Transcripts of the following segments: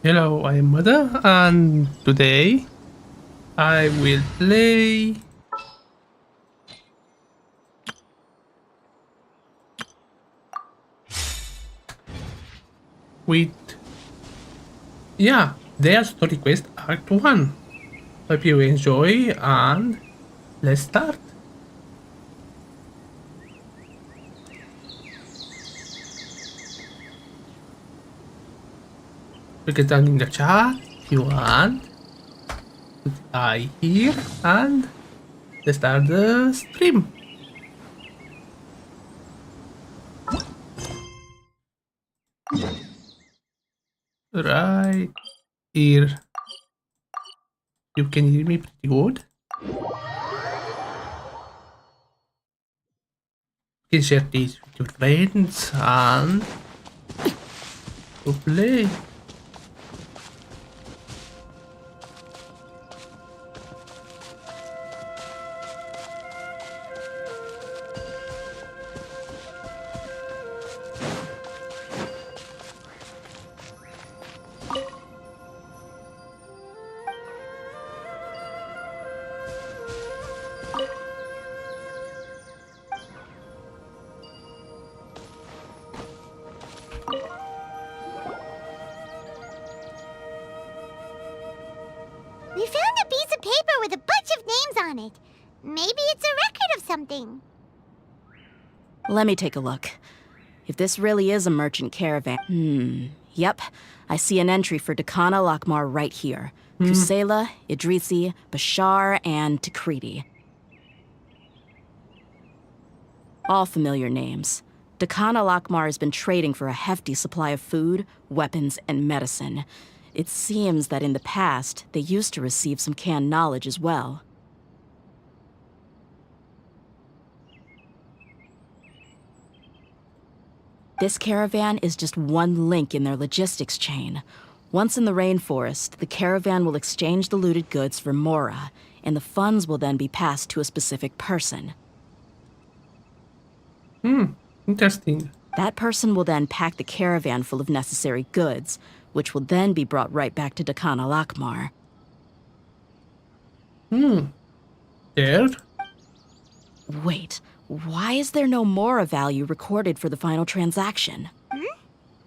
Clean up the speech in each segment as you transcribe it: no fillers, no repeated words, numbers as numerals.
Hello, I'm Mother, and today I will play with, their story quest Act 1. Hope you enjoy, and let's start. You can down in the chat if you want. I here, and let's start the stream. Right here. You can hear me pretty good. You can share this with your friends and to play. We found a piece of paper with a bunch of names on it. Maybe it's a record of something. Let me take a look. If this really is a merchant caravan... Yep. I see an entry for Dakana Lakmar right here. Kusela, Idrisi, Bashar, and Takriti. All familiar names. Dakana Lakmar has been trading for a hefty supply of food, weapons, and medicine. It seems that in the past, they used to receive some canned knowledge as well. This caravan is just one link in their logistics chain. Once in the rainforest, the caravan will exchange the looted goods for Mora, and the funds will then be passed to a specific person. Interesting. That person will then pack the caravan full of necessary goods, which will then be brought right back to Dakana Lakmar. There? Wait, why is there no Mora value recorded for the final transaction?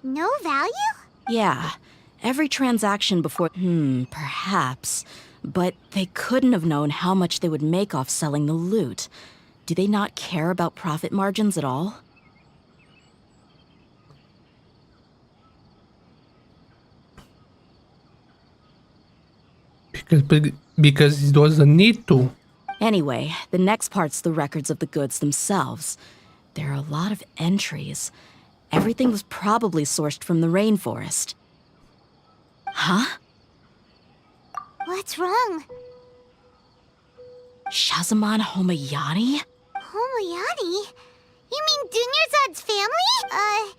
No value? Yeah, every transaction before... perhaps. But they couldn't have known how much they would make off selling the loot. Do they not care about profit margins at all? Because it doesn't need to. Anyway, the next part's the records of the goods themselves. There are a lot of entries. Everything was probably sourced from the rainforest. Huh? What's wrong? Shazaman Homayani? Homoyani? You mean Dunyarzad's family?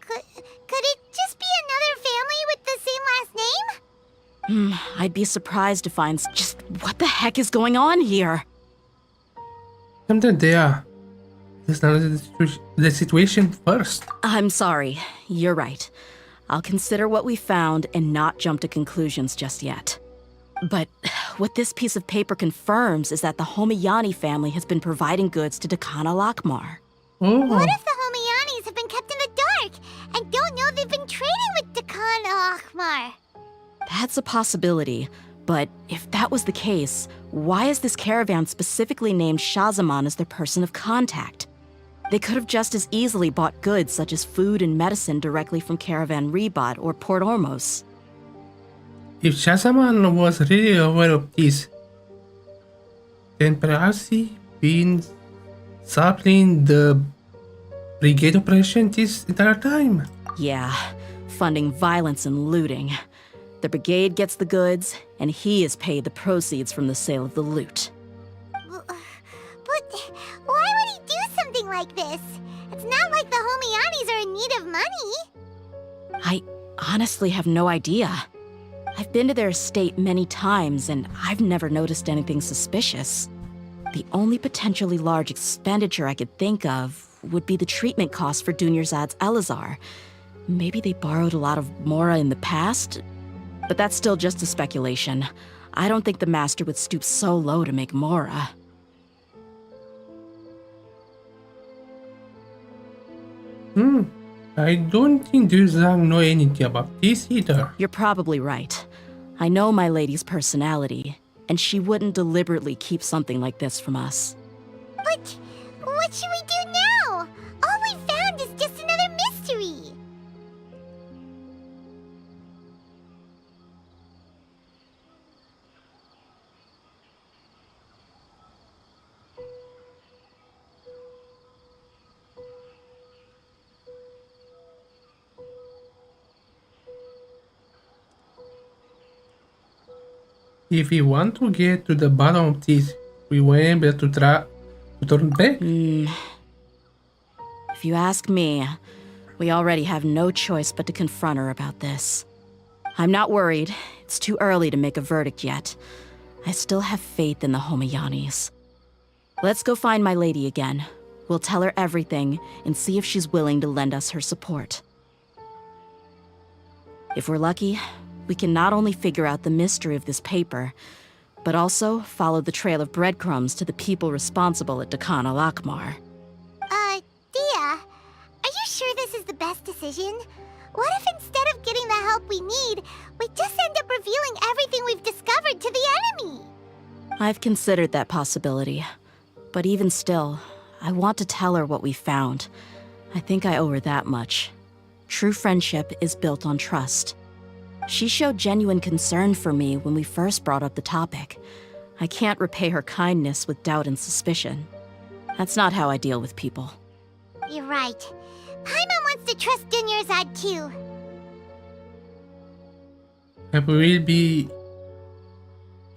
Could it just be another family with the same last name? I'd be surprised to find just what the heck is going on here? Something there. Let's analyze the situation first. I'm sorry. You're right. I'll consider what we found and not jump to conclusions just yet. But what this piece of paper confirms is that the Homayani family has been providing goods to Dakana Lakmar. Oh. What if the Homayanis have been kept in the dark and don't know they've been trading with Dakana Akhmar? That's a possibility, but if that was the case, why is this caravan specifically named Shazaman as their person of contact? They could have just as easily bought goods such as food and medicine directly from Caravan Ribat or Port Ormos. If Shazaman was really aware of this, then perhaps he been supplying the brigade operation this entire time. Yeah, funding violence and looting. The brigade gets the goods, and he is paid the proceeds from the sale of the loot. But why would he do something like this? It's not like the Homayanis are in need of money. I honestly have no idea. I've been to their estate many times, and I've never noticed anything suspicious. The only potentially large expenditure I could think of would be the treatment costs for Dunyarzad's Elazar. Maybe they borrowed a lot of Mora in the past? but that's still just a speculation. I don't think the Master would stoop so low to make Mora. I don't think Duzang know anything about this either. You're probably right. I know my lady's personality, and she wouldn't deliberately keep something like this from us. But what should we do now? All we found is just another mystery. If we want to get to the bottom of this, we won't be able to try to turn back. If you ask me, we already have no choice but to confront her about this. I'm not worried. It's too early to make a verdict yet. I still have faith in the Homayanis. Let's go find my lady again. We'll tell her everything and see if she's willing to lend us her support. If we're lucky, we can not only figure out the mystery of this paper, but also follow the trail of breadcrumbs to the people responsible at Dakan al-Akmar. Dehya, are you sure this is the best decision? What if instead of getting the help we need, we just end up revealing everything we've discovered to the enemy? I've considered that possibility. But even still, I want to tell her what we found. I think I owe her that much. True friendship is built on trust. She showed genuine concern for me when we first brought up the topic. I can't repay her kindness with doubt and suspicion. That's not how I deal with people. You're right. Paimon wants to trust Dunyarzad too. It will be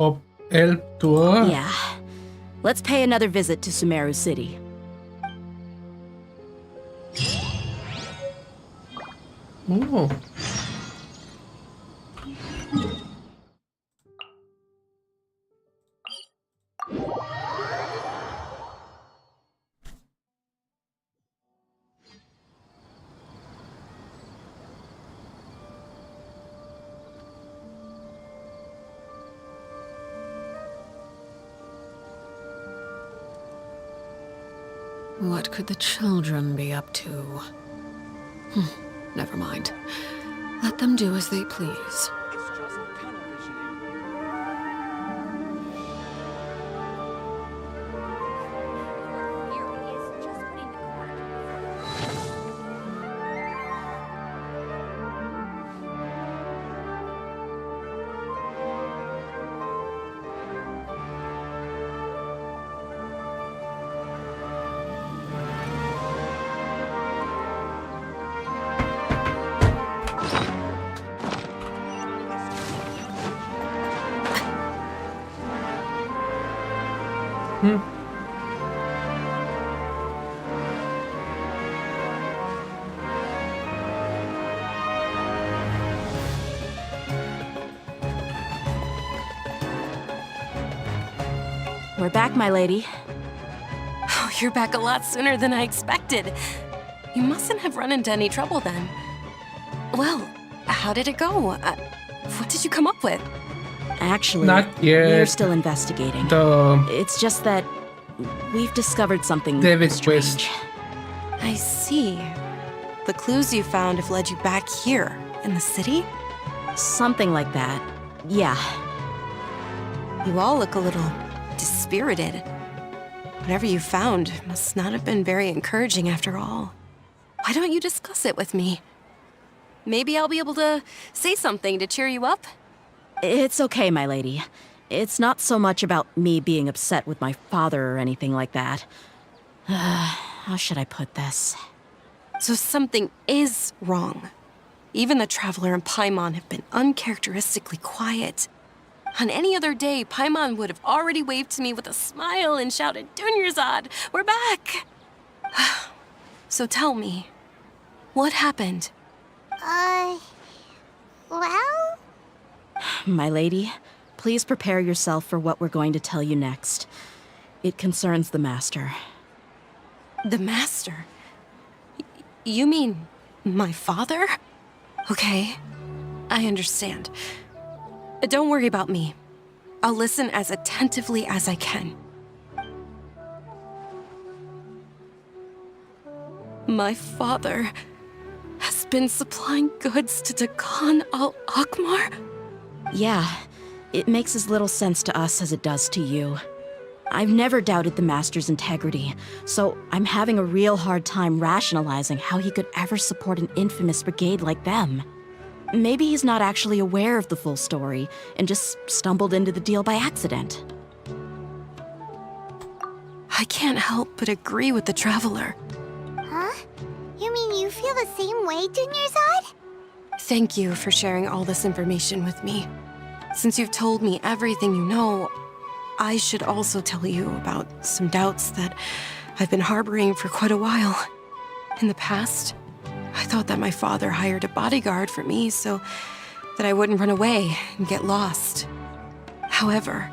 of help to her. Yeah. Let's pay another visit to Sumeru City. Oh. What could the children be up to? Never mind. Let them do as they please. We're back, my lady. Oh, you're back a lot sooner than I expected. You mustn't have run into any trouble then. Well, how did it go? What did you come up with? Actually, Not yet. we're still investigating. It's just that we've discovered something David's strange. quest. I see. The clues you found have led you back here, in the city? Something like that. Yeah. You all look a little dispirited. Whatever you found must not have been very encouraging after all. Why don't you discuss it with me? Maybe I'll be able to say something to cheer you up? It's okay, my lady. It's not so much about me being upset with my father or anything like that. How should I put this? So something is wrong. Even the Traveler and Paimon have been uncharacteristically quiet. On any other day, Paimon would have already waved to me with a smile and shouted, "Dunyarzad, we're back!" So tell me, what happened? Well? My lady, please prepare yourself for what we're going to tell you next. It concerns the Master. The Master? You mean my father? Okay, I understand. Don't worry about me. I'll listen as attentively as I can. My father has been supplying goods to Dakan al-Akmar? Yeah, it makes as little sense to us as it does to you. I've never doubted the Master's integrity, so I'm having a real hard time rationalizing how he could ever support an infamous brigade like them. Maybe he's not actually aware of the full story and just stumbled into the deal by accident. I can't help but agree with the Traveler. Huh? You mean you feel the same way, Dunyarzad? Thank you for sharing all this information with me. Since you've told me everything you know, I should also tell you about some doubts that I've been harboring for quite a while. In the past, I thought that my father hired a bodyguard for me so that I wouldn't run away and get lost. However,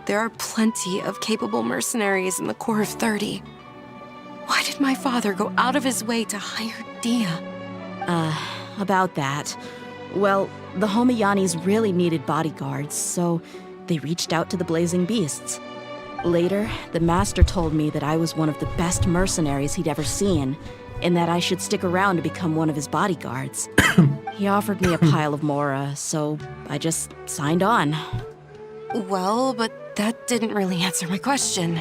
there are plenty of capable mercenaries in the Corps of 30. Why did my father go out of his way to hire Dehya? About that. Well, the Homayanis really needed bodyguards, so they reached out to the Blazing Beasts. Later, the Master told me that I was one of the best mercenaries he'd ever seen, and that I should stick around to become one of his bodyguards. He offered me a pile of mora, so I just signed on. Well, but that didn't really answer my question.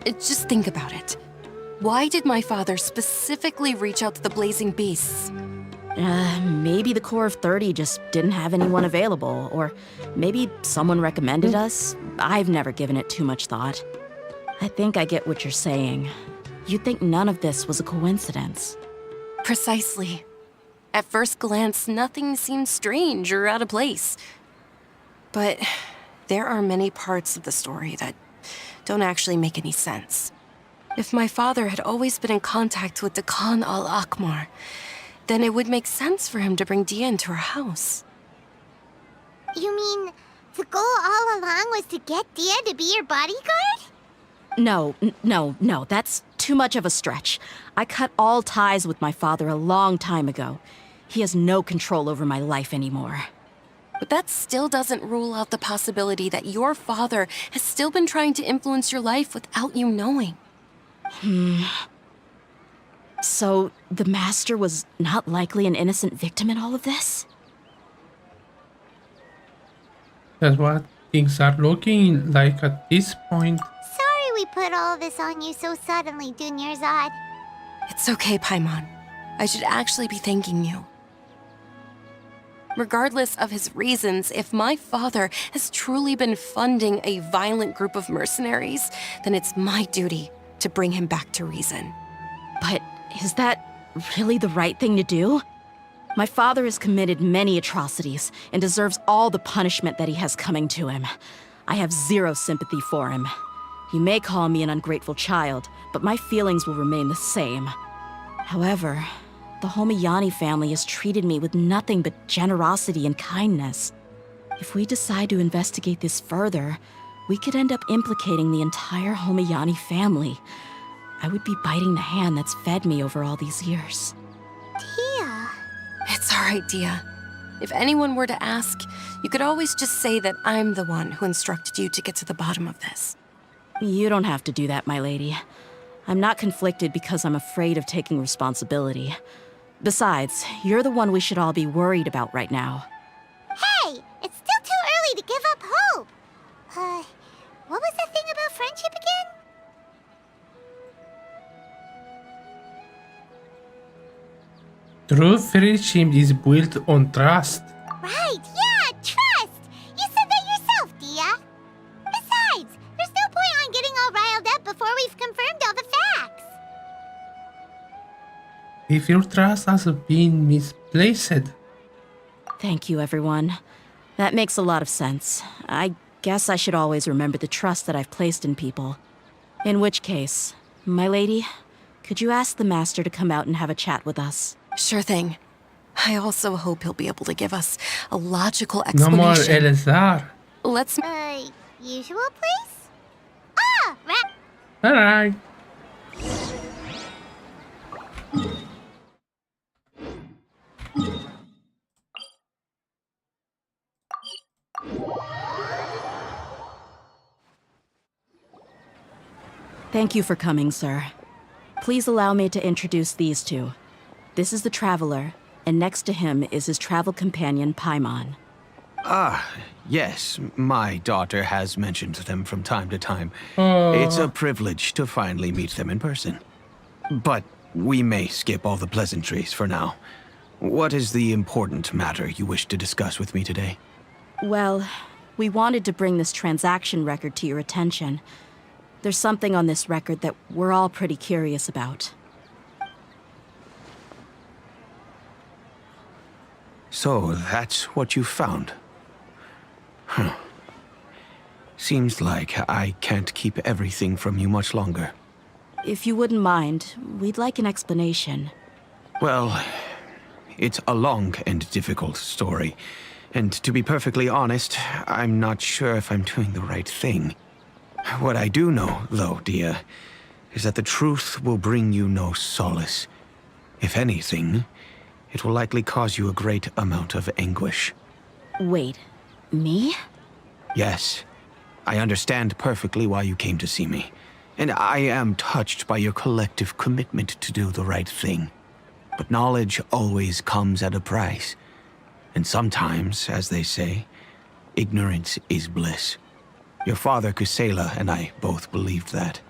Just think about it. Why did my father specifically reach out to the Blazing Beasts? Maybe the Corps of 30 just didn't have anyone available, or maybe someone recommended us. I've never given it too much thought. I think I get what you're saying. You'd think none of this was a coincidence. Precisely. At first glance, nothing seems strange or out of place. But there are many parts of the story that don't actually make any sense. If my father had always been in contact with Dakan al-Akmar, then it would make sense for him to bring Dehya into our house. You mean the goal all along was to get Dehya to be your bodyguard? No, that's too much of a stretch. I cut all ties with my father a long time ago. He has no control over my life anymore. But that still doesn't rule out the possibility that your father has still been trying to influence your life without you knowing. So, the Master was not likely an innocent victim in all of this? That's what things are looking like at this point. Sorry we put all this on you so suddenly, Dunyarzad. It's okay, Paimon. I should actually be thanking you. Regardless of his reasons, if my father has truly been funding a violent group of mercenaries, then it's my duty to bring him back to reason. But is that really the right thing to do? My father has committed many atrocities and deserves all the punishment that he has coming to him. I have zero sympathy for him. You may call me an ungrateful child, but my feelings will remain the same. However, the Homayani family has treated me with nothing but generosity and kindness. If we decide to investigate this further, we could end up implicating the entire Homayani family. I would be biting the hand that's fed me over all these years. Dehya. It's all right, Dehya. If anyone were to ask, you could always just say that I'm the one who instructed you to get to the bottom of this. You don't have to do that, my lady. I'm not conflicted because I'm afraid of taking responsibility. Besides, you're the one we should all be worried about right now. Hey, it's still too early to give up hope. What was that thing about friendship again? True friendship is built on trust. Right, yeah, trust! You said that yourself, Dehya. Besides, there's no point on getting all riled up before we've confirmed all the facts. If your trust has been misplaced, Thank you, everyone. That makes a lot of sense. I guess I should always remember the trust that I've placed in people. In which case, my lady, could you ask the Master to come out and have a chat with us? Sure thing. I also hope he'll be able to give us a logical no more explanation. LSR. Let's... Usual place? Ah, right. Alright. Thank you for coming, sir. Please allow me to introduce these two. This is the Traveler, and next to him is his travel companion, Paimon. Ah, yes. My daughter has mentioned them from time to time. It's a privilege to finally meet them in person. But we may skip all the pleasantries for now. What is the important matter you wish to discuss with me today? Well, we wanted to bring this transaction record to your attention. There's something on this record that we're all pretty curious about. So, that's what you found? Huh. Seems like I can't keep everything from you much longer. If you wouldn't mind, we'd like an explanation. Well, it's a long and difficult story. And to be perfectly honest, I'm not sure if I'm doing the right thing. What I do know, though, Dehya, is that the truth will bring you no solace. If anything, it will likely cause you a great amount of anguish. Wait, me? Yes, I understand perfectly why you came to see me. And I am touched by your collective commitment to do the right thing. But knowledge always comes at a price. And sometimes, as they say, ignorance is bliss. Your father, Kusela, and I both believed that.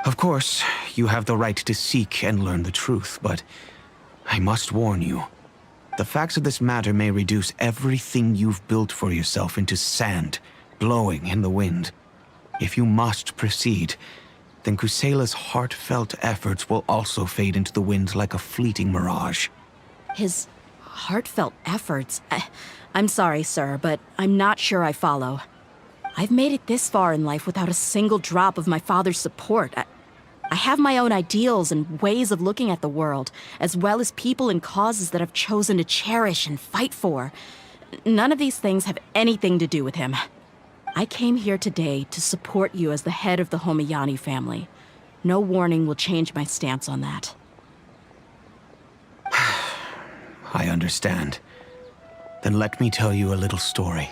Of course, you have the right to seek and learn the truth, but I must warn you. The facts of this matter may reduce everything you've built for yourself into sand, blowing in the wind. If you must proceed, then Kusela's heartfelt efforts will also fade into the wind like a fleeting mirage. His heartfelt efforts? I'm sorry, sir, but I'm not sure I follow. I've made it this far in life without a single drop of my father's support. I have my own ideals and ways of looking at the world, as well as people and causes that I've chosen to cherish and fight for. None of these things have anything to do with him. I came here today to support you as the head of the Homiyani family. No warning will change my stance on that. I understand. Then let me tell you a little story.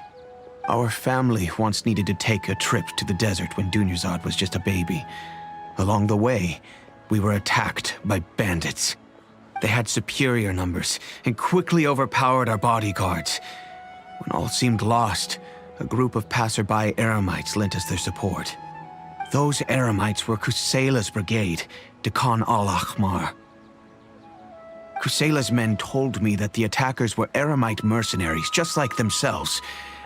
Our family once needed to take a trip to the desert when Dunyarzad was just a baby. Along the way, we were attacked by bandits. They had superior numbers and quickly overpowered our bodyguards. When all seemed lost, a group of passerby Eremites lent us their support. Those Eremites were Kusela's brigade, Dekan al-Ahmar. Kusela's men told me that the attackers were Eremite mercenaries, just like themselves.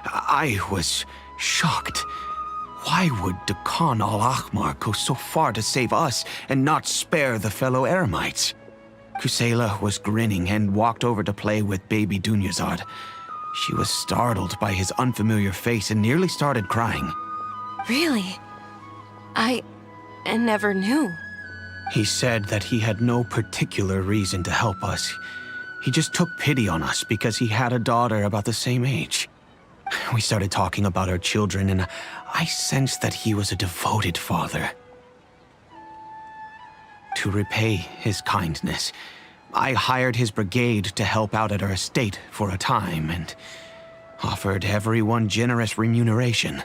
I was shocked. Why would Dekan al-Ahmar go so far to save us and not spare the fellow Eremites? Kusela was grinning and walked over to play with baby Dunyarzad. She was startled by his unfamiliar face and nearly started crying. Really? I never knew. He said that he had no particular reason to help us. He just took pity on us because he had a daughter about the same age. We started talking about our children, and I sensed that he was a devoted father. To repay his kindness, I hired his brigade to help out at our estate for a time, and offered everyone generous remuneration.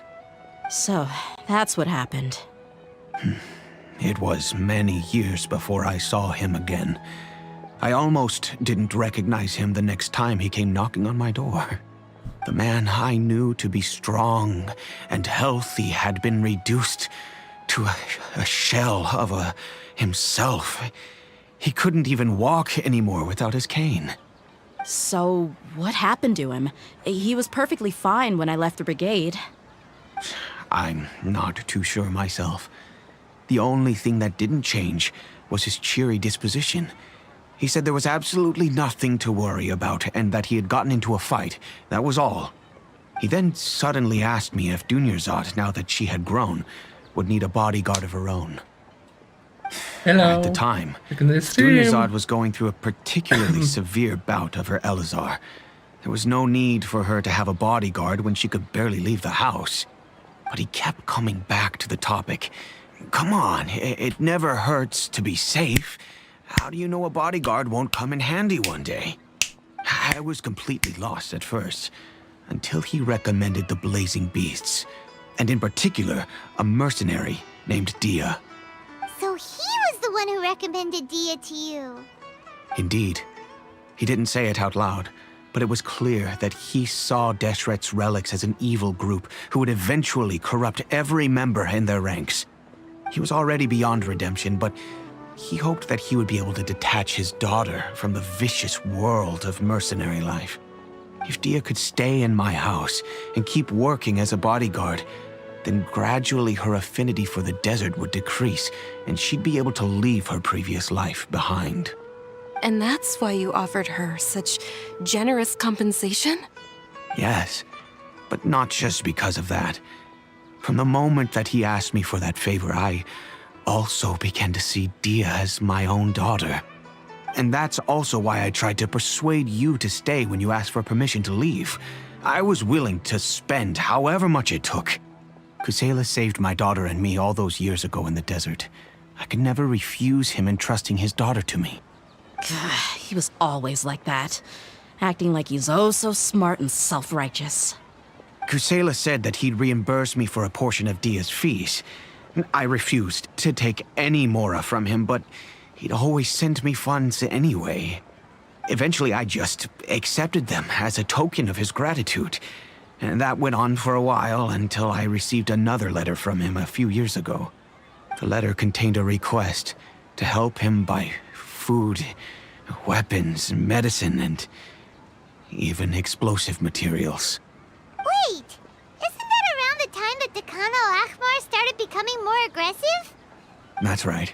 So, that's what happened. It was many years before I saw him again. I almost didn't recognize him the next time he came knocking on my door. The man I knew to be strong and healthy had been reduced to a shell of himself. He couldn't even walk anymore without his cane. So, what happened to him? He was perfectly fine when I left the brigade. I'm not too sure myself. The only thing that didn't change was his cheery disposition. He said there was absolutely nothing to worry about and that he had gotten into a fight. That was all. He then suddenly asked me if Dunyarzad, now that she had grown, would need a bodyguard of her own. Hello. At the time, Look at the stream. Dunyarzad was going through a particularly severe bout of her Elazar. There was no need for her to have a bodyguard when she could barely leave the house. But he kept coming back to the topic. Come on, it never hurts to be safe. How do you know a bodyguard won't come in handy one day? I was completely lost at first, until he recommended the Blazing Beasts. and in particular, a mercenary named Dehya. So he was the one who recommended Dehya to you. Indeed. He didn't say it out loud, but it was clear that he saw Deshret's relics as an evil group who would eventually corrupt every member in their ranks. He was already beyond redemption, but he hoped that he would be able to detach his daughter from the vicious world of mercenary life. If Dehya could stay in my house and keep working as a bodyguard, then gradually her affinity for the desert would decrease, and she'd be able to leave her previous life behind. And that's why you offered her such generous compensation? Yes, but not just because of that. From the moment that he asked me for that favor, I also began to see Dehya as my own daughter. And that's also why I tried to persuade you to stay when you asked for permission to leave. I was willing to spend however much it took. Kusela saved my daughter and me all those years ago in the desert. I could never refuse him entrusting his daughter to me. He was always like that, acting like he's oh so smart and self-righteous. Kusela said that he'd reimburse me for a portion of Dehya's fees. I refused to take any mora from him, but he'd always send me funds anyway. Eventually, I just accepted them as a token of his gratitude. And that went on for a while until I received another letter from him a few years ago. The letter contained a request to help him buy food, weapons, medicine, and even explosive materials. Wait! Isn't that around the time that Dekan al-Ahmar started becoming more aggressive? That's right.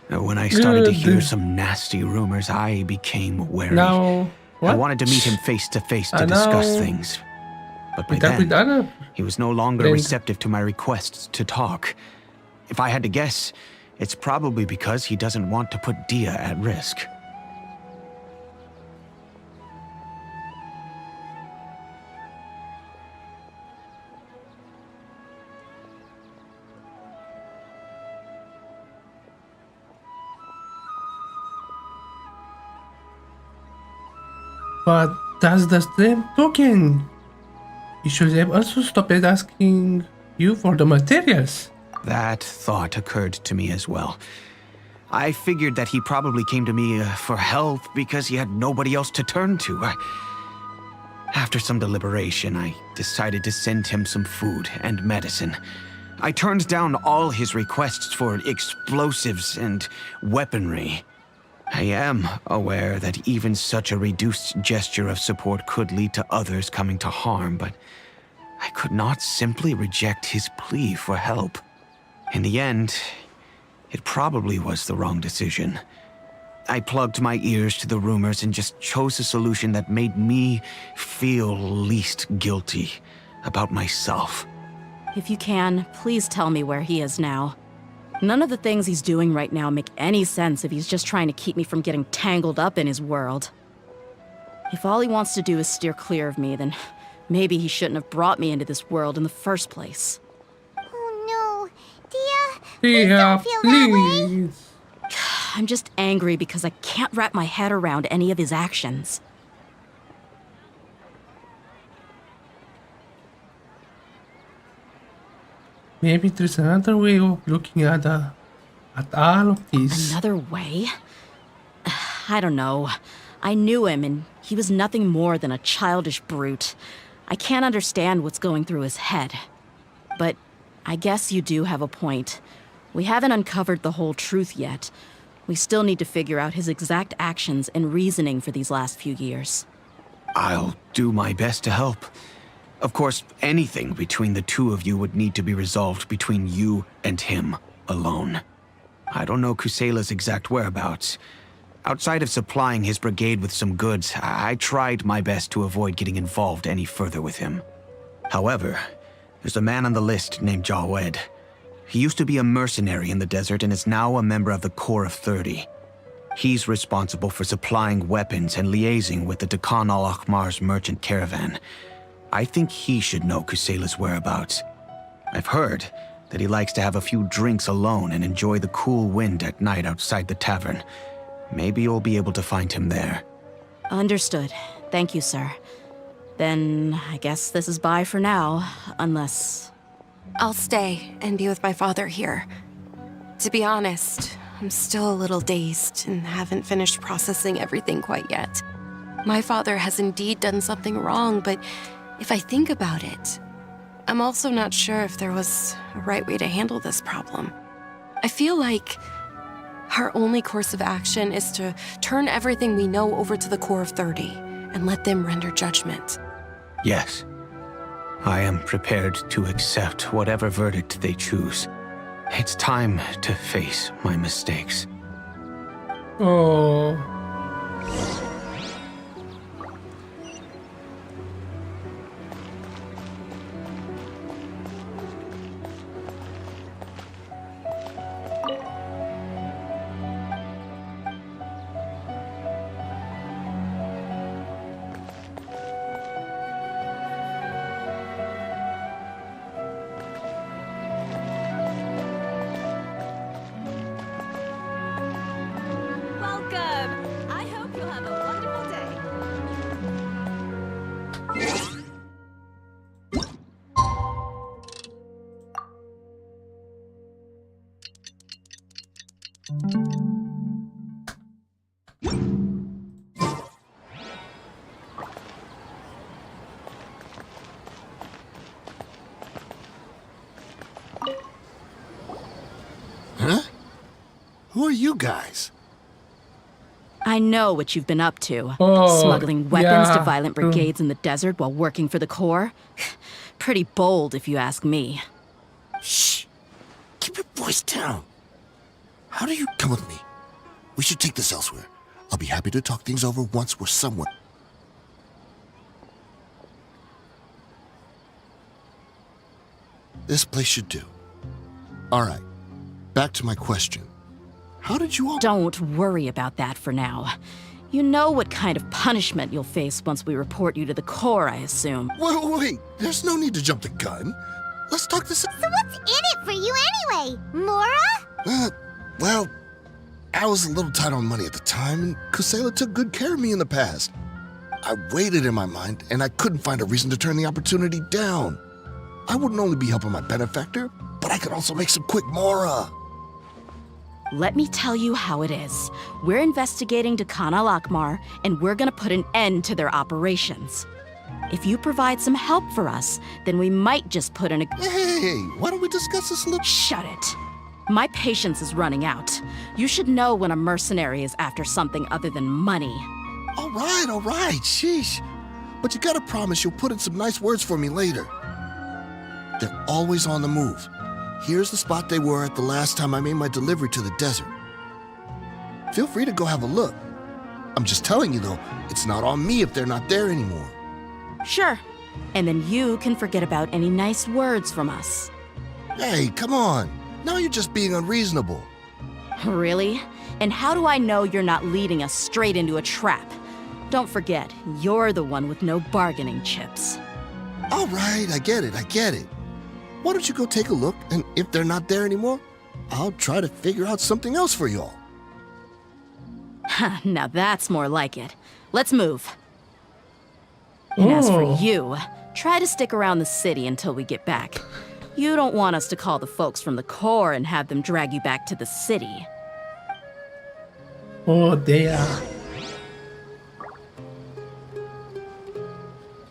When I started to hear some nasty rumors, I became wary. Now, what? I wanted to meet him face to face to discuss now- things. But by With then, other he was no longer Then- receptive to my requests to talk. If I had to guess, it's probably because he doesn't want to put Dehya at risk. But that's the same token. You should have also stopped asking you for the materials. That thought occurred to me as well. I figured that he probably came to me for help because he had nobody else to turn to. After some deliberation, I decided to send him some food and medicine. I turned down all his requests for explosives and weaponry. I am aware that even such a reduced gesture of support could lead to others coming to harm, but I could not simply reject his plea for help. In the end, it probably was the wrong decision. I plugged my ears to the rumors and just chose a solution that made me feel least guilty about myself. If you can, please tell me where he is now. None of the things he's doing right now make any sense if he's just trying to keep me from getting tangled up in his world. If all he wants to do is steer clear of me, then maybe he shouldn't have brought me into this world in the first place. Oh no. Dehya, please Dehya, don't feel that way. please. I'm just angry because I can't wrap my head around any of his actions. Maybe there's another way of looking at all of this. Another way? I don't know. I knew him, and he was nothing more than a childish brute. I can't understand what's going through his head. But I guess you do have a point. We haven't uncovered the whole truth yet. We still need to figure out his exact actions and reasoning for these last few years. I'll do my best to help. Of course, anything between the two of you would need to be resolved between you and him alone. I don't know Kusela's exact whereabouts. Outside of supplying his brigade with some goods, I tried my best to avoid getting involved any further with him. However, there's a man on the list named Jawed. He used to be a mercenary in the desert and is now a member of the Corps of 30. He's responsible for supplying weapons and liaising with the Dekan al-Ahmar's merchant caravan. I think he should know Kusela's whereabouts. I've heard that he likes to have a few drinks alone and enjoy the cool wind at night outside the tavern. Maybe you'll be able to find him there. Understood. Thank you, sir. Then I guess this is bye for now, unless... I'll stay and be with my father here. To be honest, I'm still a little dazed and haven't finished processing everything quite yet. My father has indeed done something wrong, but if I think about it, I'm also not sure if there was a right way to handle this problem. I feel like our only course of action is to turn everything we know over to the Core of 30 and let them render judgment. Yes. I am prepared to accept whatever verdict they choose. It's time to face my mistakes. Oh. Welcome! I hope you'll have a wonderful day. Huh? Who are you guys? I know what you've been up to. Oh, Smuggling weapons to yeah, violent true. brigades in the desert while working for the Corps? Pretty bold, if you ask me. Shh. Keep your voice down. How do you come with me? We should take this elsewhere. I'll be happy to talk things over once we're somewhere. This place should do. All right. Back to my question. How did you all... Don't worry about that for now. You know what kind of punishment you'll face once we report you to the Corps, I assume. Wait. There's no need to jump the gun. Let's talk this... So what's in it for you anyway, Mora? Well, I was a little tight on money at the time, and Kusela took good care of me in the past. I waited in my mind, and I couldn't find a reason to turn the opportunity down. I wouldn't only be helping my benefactor, but I could also make some quick Mora. Let me tell you how it is. We're investigating Dekhan al-Akmar, and we're gonna put an end to their operations. If you provide some help for us, then we might just put in a... Hey, why don't we discuss this a little... Shut it. My patience is running out. You should know when a mercenary is after something other than money. All right, sheesh. But you gotta promise you'll put in some nice words for me later. They're always on the move. Here's the spot they were at the last time I made my delivery to the desert. Feel free to go have a look. I'm just telling you though, it's not on me if they're not there anymore. Sure. And then you can forget about any nice words from us. Hey, come on. Now you're just being unreasonable. Really? And how do I know you're not leading us straight into a trap? Don't forget, you're the one with no bargaining chips. All right, I get it. Why don't you go take a look, and if they're not there anymore, I'll try to figure out something else for y'all. Now that's more like it. Let's move. And as for you, try to stick around the city until we get back. You don't want us to call the folks from the Corps and have them drag you back to the city. Oh, Dehya.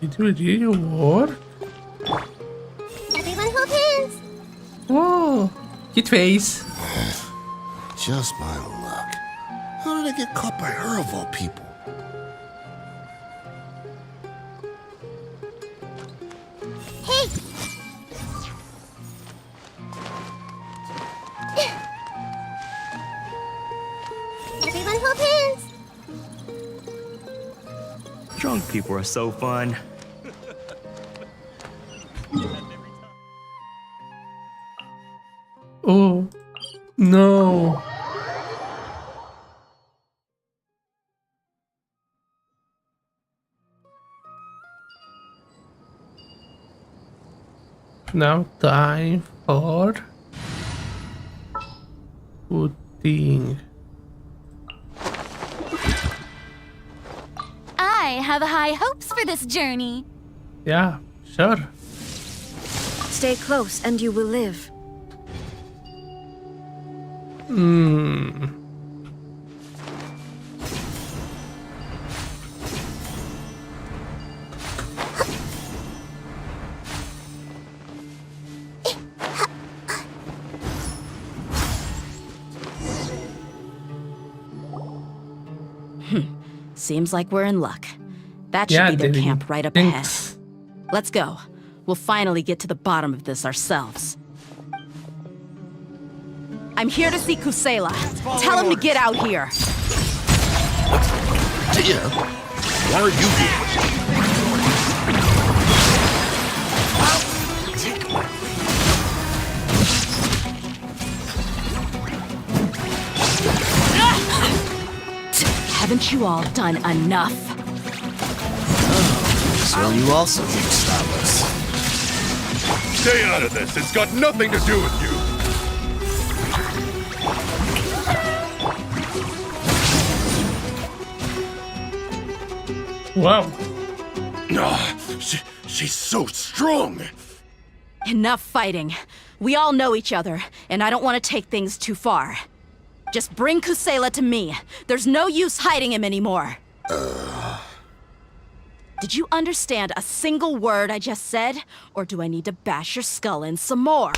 Did you really work? Everyone hold hands. Oh, cute face. Just my luck. How did I get caught by her of all people? Hey! Everyone hold hands. Drunk people are so fun. Oh, no. Now time for pudding. I have high hopes for this journey. Yeah, sure. Stay close and you will live. Seems like we're in luck. That should be their Devi. camp right up ahead. Thanks. Let's go. We'll finally get to the bottom of this ourselves. I'm here to see Kusela. Tell him to get out here. Dehya, why are you here? Haven't you all done enough? So you also think Starless. Stay out of this. It's got nothing to do with you. Wow. She's so strong. Enough fighting. We all know each other, and I don't want to take things too far. Just bring Kusela to me. There's no use hiding him anymore. Did you understand a single word I just said? Or do I need to bash your skull in some more?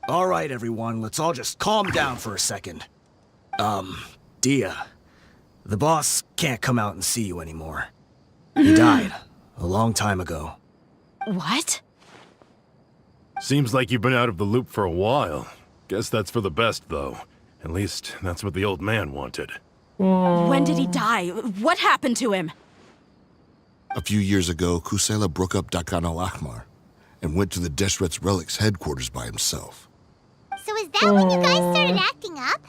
All right, everyone, let's all just calm down for a second. Dehya, the boss can't come out and see you anymore. He died a long time ago. What? Seems like you've been out of the loop for a while. Guess that's for the best, though. At least, that's what the old man wanted. When did he die? What happened to him? A few years ago, Kusela broke up Dakan al-Ahmar and went to the Deshret's Relics headquarters by himself. So is that when you guys started acting up?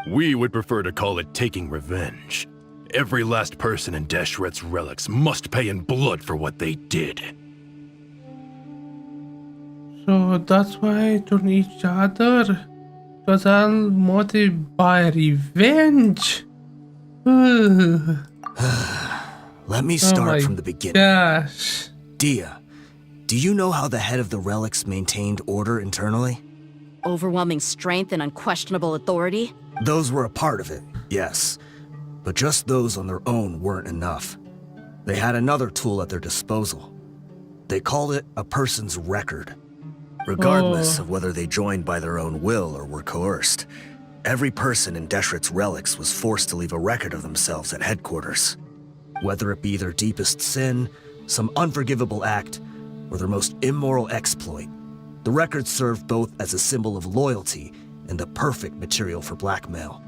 We would prefer to call it taking revenge. Every last person in Deshret's Relics must pay in blood for what they did. So that's why turn each other. It was all motivated by revenge. Let me Oh start my from the beginning. gosh. Dehya, do you know how the head of the Relics maintained order internally? Overwhelming strength and unquestionable authority? Those were a part of it, yes. But just those on their own weren't enough. They had another tool at their disposal. They called it a person's record. Regardless of whether they joined by their own will or were coerced, every person in Deshret's Relics was forced to leave a record of themselves at headquarters. Whether it be their deepest sin, some unforgivable act, or their most immoral exploit, the record served both as a symbol of loyalty and the perfect material for blackmail.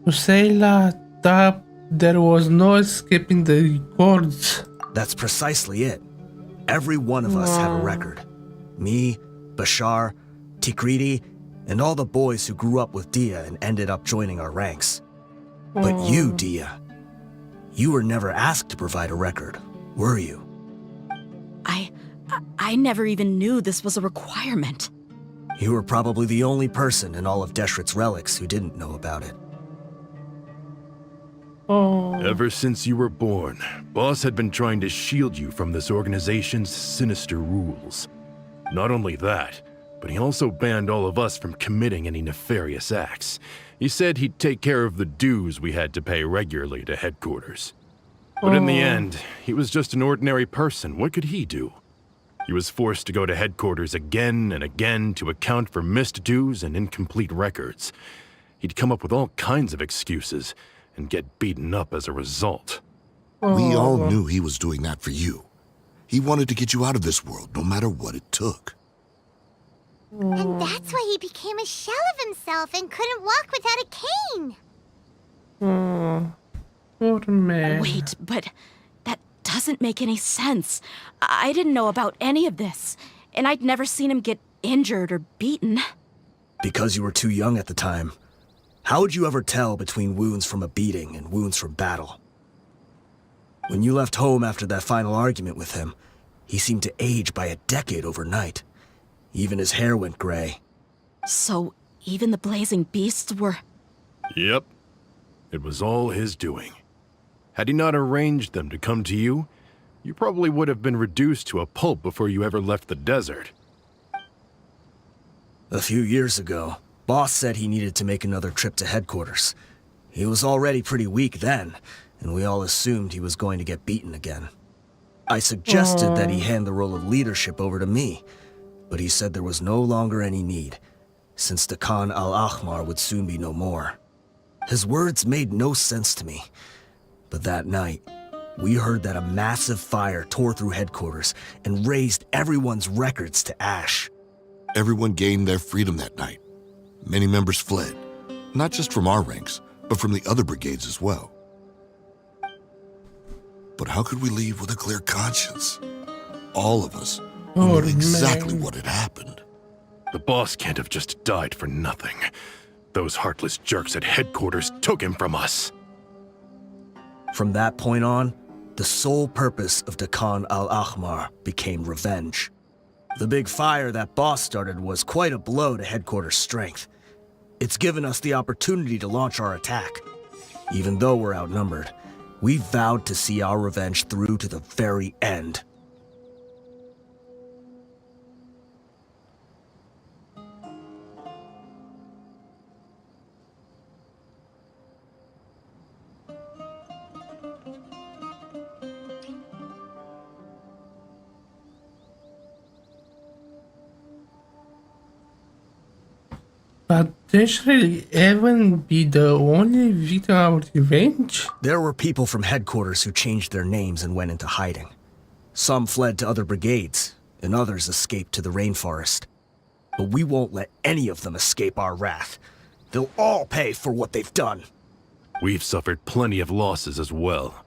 Kusela thought there was no escaping the cords. That's precisely it. Every one of us had a record. Me, Bashar, Tikriti, and all the boys who grew up with Dehya and ended up joining our ranks. But you, Dehya, you were never asked to provide a record, were you? I never even knew this was a requirement. You were probably the only person in all of Deshret's Relics who didn't know about it. Ever since you were born, Boss had been trying to shield you from this organization's sinister rules. Not only that, but he also banned all of us from committing any nefarious acts. He said he'd take care of the dues we had to pay regularly to headquarters. But in the end, he was just an ordinary person. What could he do? He was forced to go to headquarters again and again to account for missed dues and incomplete records. He'd come up with all kinds of excuses and get beaten up as a result. We all knew he was doing that for you. He wanted to get you out of this world, no matter what it took. And that's why he became a shell of himself and couldn't walk without a cane. Poor man. Wait, but that doesn't make any sense. I didn't know about any of this, and I'd never seen him get injured or beaten. Because you were too young at the time. How would you ever tell between wounds from a beating and wounds from battle? When you left home after that final argument with him, he seemed to age by a decade overnight. Even his hair went gray. So, even the blazing beasts were... Yep. It was all his doing. Had he not arranged them to come to you, You probably would have been reduced to a pulp before you ever left the desert. A few years ago, Boss said he needed to make another trip to headquarters. He was already pretty weak then, and we all assumed he was going to get beaten again. I suggested that he hand the role of leadership over to me, but he said there was no longer any need, since the Khan al-Ahmar would soon be no more. His words made no sense to me, but that night, we heard that a massive fire tore through headquarters and razed everyone's records to ash. Everyone gained their freedom that night. Many members fled, not just from our ranks, but from the other brigades as well. But how could we leave with a clear conscience? All of us knew exactly what had happened. The boss can't have just died for nothing. Those heartless jerks at headquarters took him from us. From that point on, the sole purpose of the Khan al-Ahmar became revenge. The big fire that Boss started was quite a blow to headquarters' strength. It's given us the opportunity to launch our attack. Even though we're outnumbered, we vowed to see our revenge through to the very end. But this really even be the only victim of revenge? There were people from headquarters who changed their names and went into hiding. Some fled to other brigades, and others escaped to the rainforest. But we won't let any of them escape our wrath. They'll all pay for what they've done. We've suffered plenty of losses as well.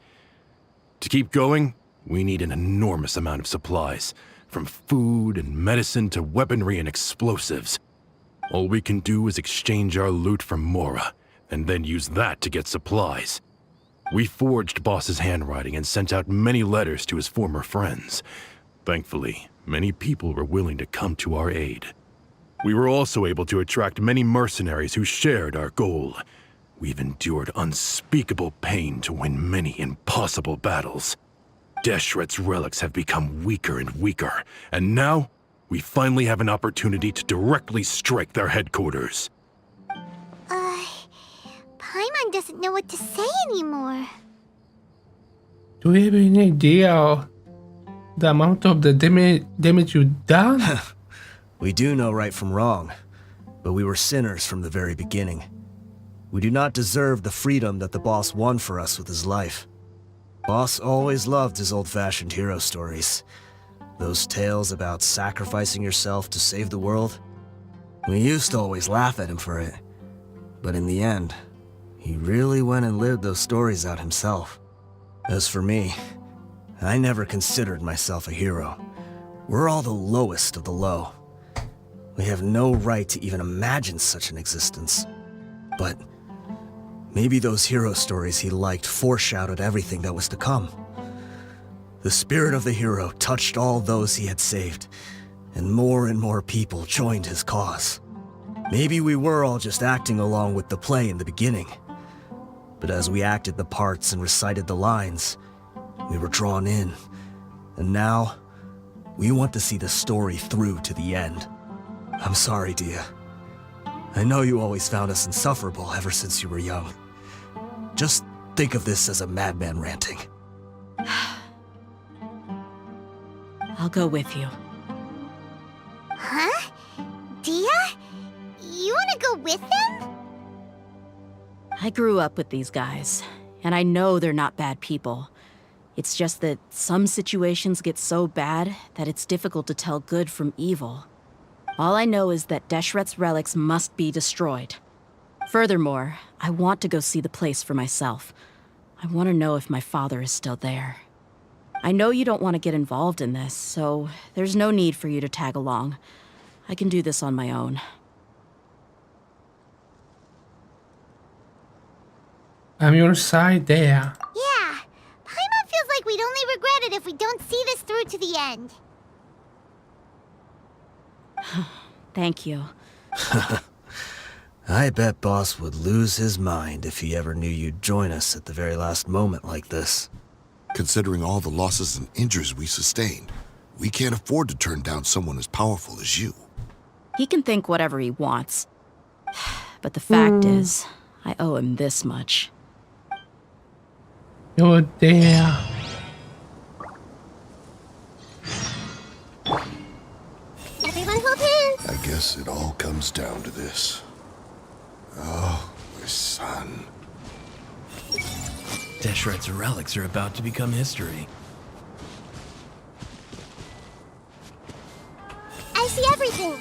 To keep going, we need an enormous amount of supplies, from food and medicine to weaponry and explosives. All we can do is exchange our loot from Mora, and then use that to get supplies. We forged Boss's handwriting and sent out many letters to his former friends. Thankfully, many people were willing to come to our aid. We were also able to attract many mercenaries who shared our goal. We've endured unspeakable pain to win many impossible battles. Deshret's relics have become weaker and weaker, and now we finally have an opportunity to directly strike their headquarters. Paimon doesn't know what to say anymore. Do we have any idea of the amount of the damage you've done? We do know right from wrong, but we were sinners from the very beginning. We do not deserve the freedom that the boss won for us with his life. Boss always loved his old-fashioned hero stories. Those tales about sacrificing yourself to save the world. We used to always laugh at him for it. But in the end, he really went and lived those stories out himself. As for me, I never considered myself a hero. We're all the lowest of the low. We have no right to even imagine such an existence. But maybe those hero stories he liked foreshadowed everything that was to come. The spirit of the hero touched all those he had saved, and more people joined his cause. Maybe we were all just acting along with the play in the beginning. But as we acted the parts and recited the lines, we were drawn in. And now, we want to see the story through to the end. I'm sorry, Dehya. I know you always found us insufferable ever since you were young. Just think of this as a madman ranting. I'll go with you. Huh? Dehya? You wanna go with them? I grew up with these guys, and I know they're not bad people. It's just that some situations get so bad that it's difficult to tell good from evil. All I know is that Deshret's relics must be destroyed. Furthermore, I want to go see the place for myself. I want to know if my father is still there. I know you don't want to get involved in this, so there's no need for you to tag along. I can do this on my own. I'm your side there. Yeah. Paimon feels like we'd only regret it if we don't see this through to the end. Thank you. I bet Boss would lose his mind if he ever knew you'd join us at the very last moment like this. Considering all the losses and injuries we sustained, we can't afford to turn down someone as powerful as you. He can think whatever he wants. But the fact is, I owe him this much. Oh, Dehya. Everyone hold hands. I guess it all comes down to this. Oh, my son. Deshret's relics are about to become history. I see everything.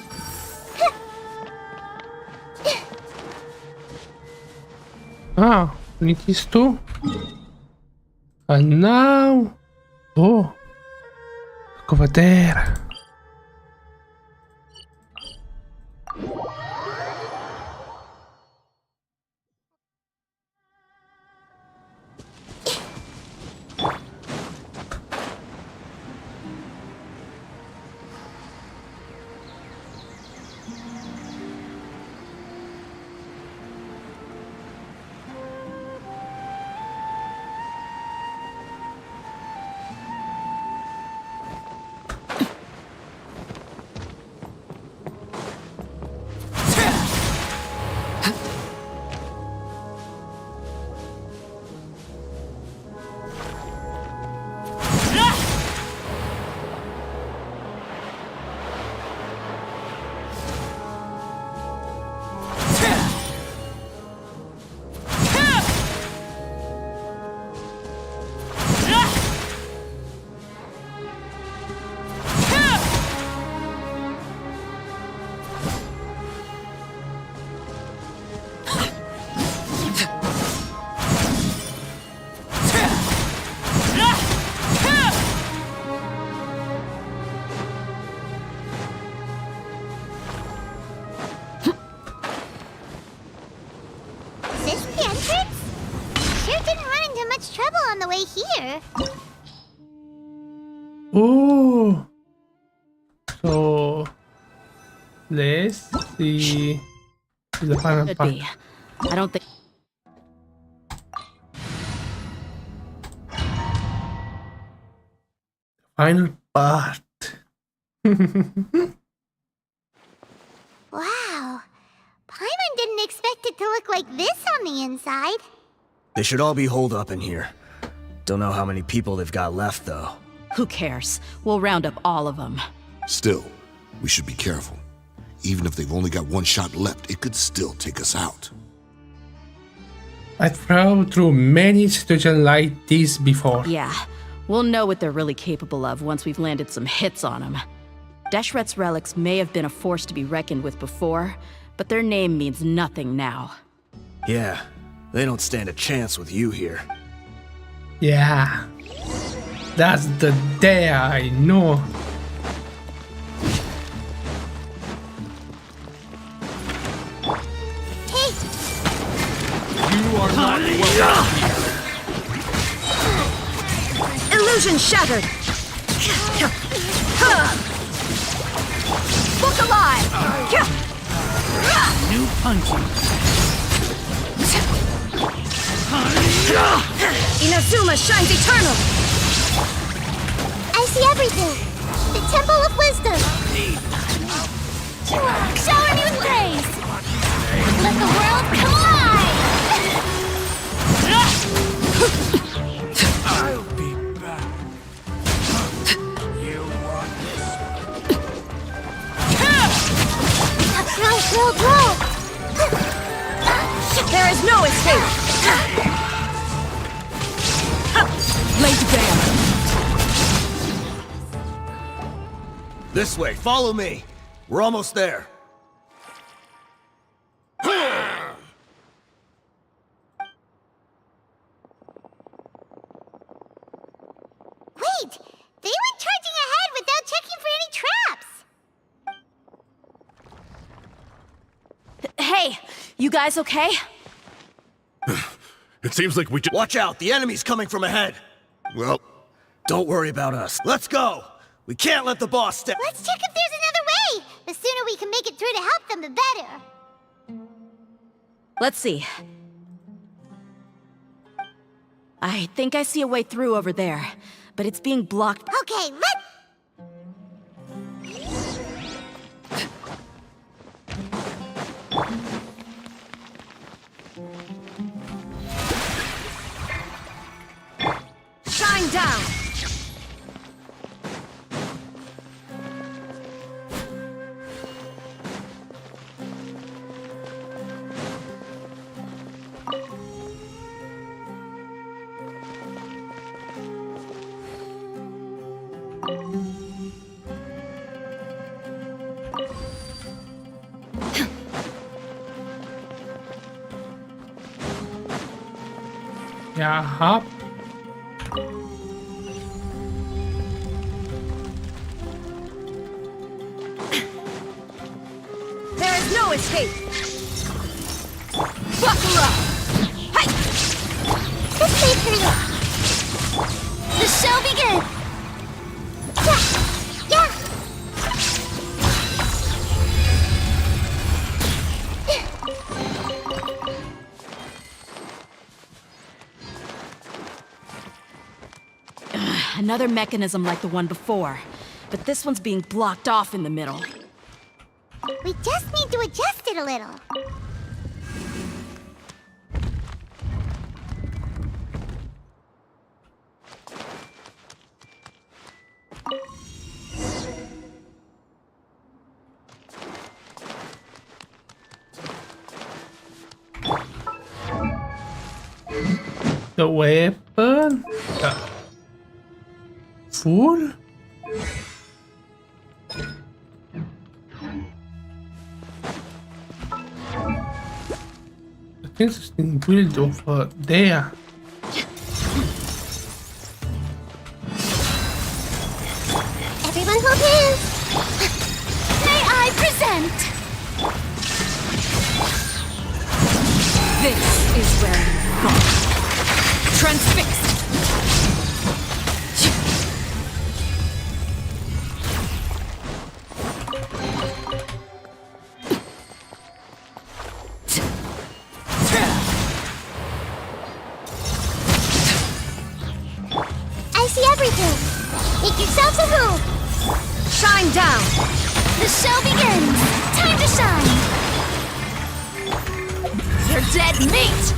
Ah, we need these two. And now... Oh. Look over there. On the way here. Oh. So let's see the final Could part. be. I don't think. Final part. Wow. Paimon didn't expect it to look like this on the inside. They should all be holed up in here. Don't know how many people they've got left, though. Who cares? We'll round up all of them. Still, we should be careful. Even if they've only got one shot left, it could still take us out. I've thrown through many situations like this before. Yeah, we'll know what they're really capable of once we've landed some hits on them. Deshret's relics may have been a force to be reckoned with before, but their name means nothing now. Yeah, they don't stand a chance with you here. Yeah. That's the day I know. Hey! You are not welcome here. Illusion shattered! Book alive! New punching. Inazuma shines eternal! I see everything. The Temple of Wisdom. Shower me with praise. Let the world come alive. I'll be back. You want this? Roll. There is no escape! Late bam! This way, follow me. We're almost there. Wait! They went charging ahead without checking for any traps. Hey, you guys okay? It seems like we just... Watch out, the enemy's coming from ahead. Well, Don't worry about us. Let's go. We can't let the boss step. Let's check if there's another way. The sooner we can make it through to help them, the better. Let's see. I think I see a way through over there, but it's being blocked. Okay, let's... Shine down! Jaha. There is no escape! Buckle up! Hi! This way through. The show begins! Yeah! Another mechanism like the one before, but this one's being blocked off in the middle. We just need to adjust it a little. The weapon? Full? I think it's in build of Dehya. Everyone hold hands. May I present? This is where you fall. Transfixed! I see everything. Make yourselves a room. Shine down! The show begins. Time to shine. You're dead meat!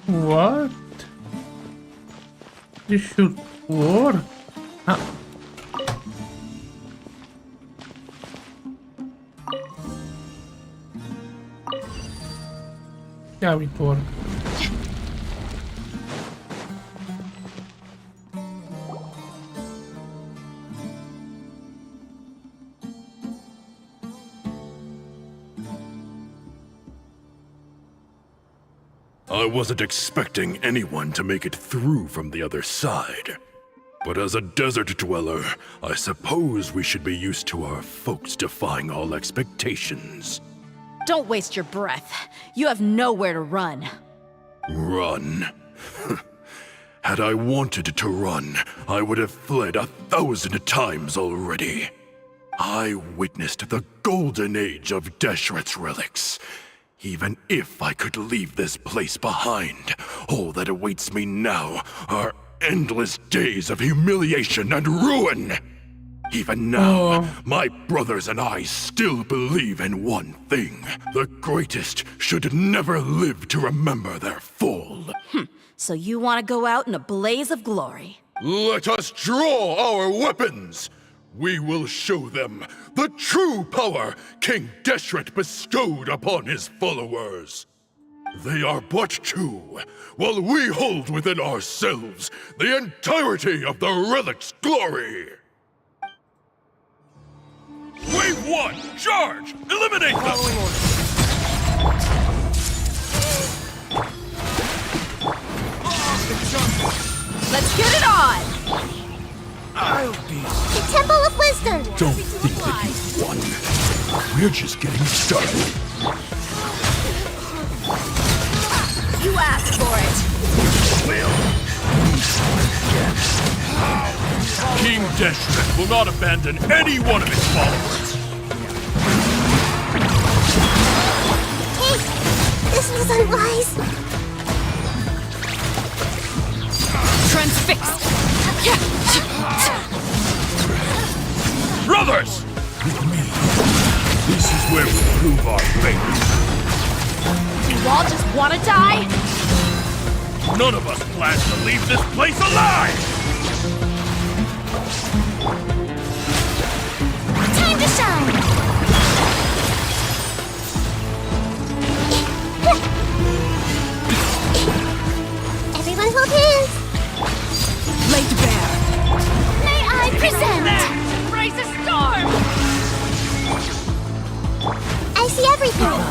What? This should work. Ah. Yeah, it worked. I wasn't expecting anyone to make it through from the other side. But as a desert dweller, I suppose we should be used to our folks defying all expectations. Don't waste your breath. You have nowhere to run. Run? Had I wanted to run, I would have fled 1,000 times already. I witnessed the golden age of Deshret's relics. Even if I could leave this place behind, all that awaits me now are endless days of humiliation and ruin. Even now, my brothers and I still believe in one thing. The greatest should never live to remember their fall. So you want to go out in a blaze of glory? Let us draw our weapons! We will show them the true power King Deshret bestowed upon his followers. They are but two, while we hold within ourselves the entirety of the relic's glory. Wave 1, charge! Eliminate them! Let's get it on! I'll be. The Temple of Wisdom! Don't think that you've won. We're just getting started. You asked for it! King Deshret will not abandon any one of his followers. Hey! This was unwise! Transfixed! Brothers! With me. This is where we prove our faith. You all just wanna die? None of us plans to leave this place alive! Time to shine! Everyone hold hands! Lay to bear. May I present! Raise a storm! I see everything!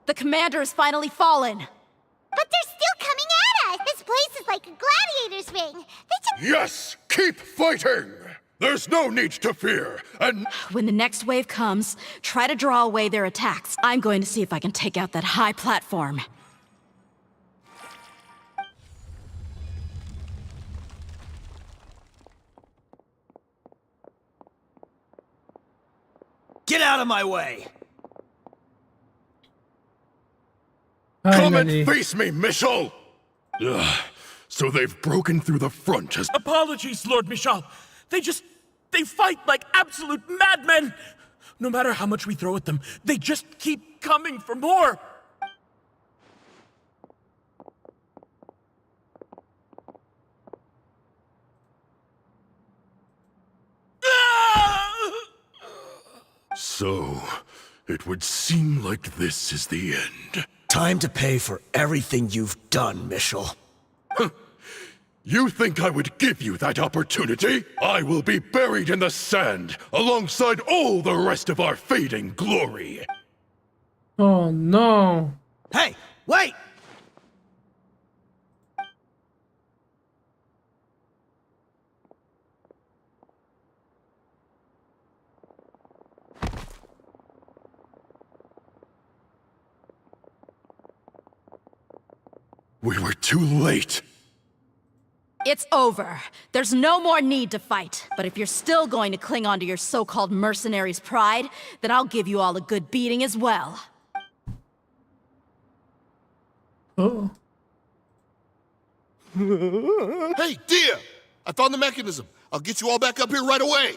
The commander has finally fallen. But they're still coming at us! This place is like a gladiator's ring! They just... Yes! Keep fighting! There's no need to fear, and When the next wave comes, try to draw away their attacks. I'm going to see if I can take out that high platform. Get out of my way! come and Finally. face me, Michel! Ugh, so they've broken through the front as... Apologies, Lord Michal. They fight like absolute madmen. No matter how much we throw at them, they just keep coming for more. So, it would seem like this is the end. Time to pay for everything you've done, Michel. You think I would give you that opportunity? I will be buried in the sand, alongside all the rest of our fading glory. Oh no. Hey, wait! We were too late. It's over. There's no more need to fight. But if you're still going to cling on to your so-called mercenary's pride, then I'll give you all a good beating as well. Oh. Hey, Dehya! I found the mechanism. I'll get you all back up here right away.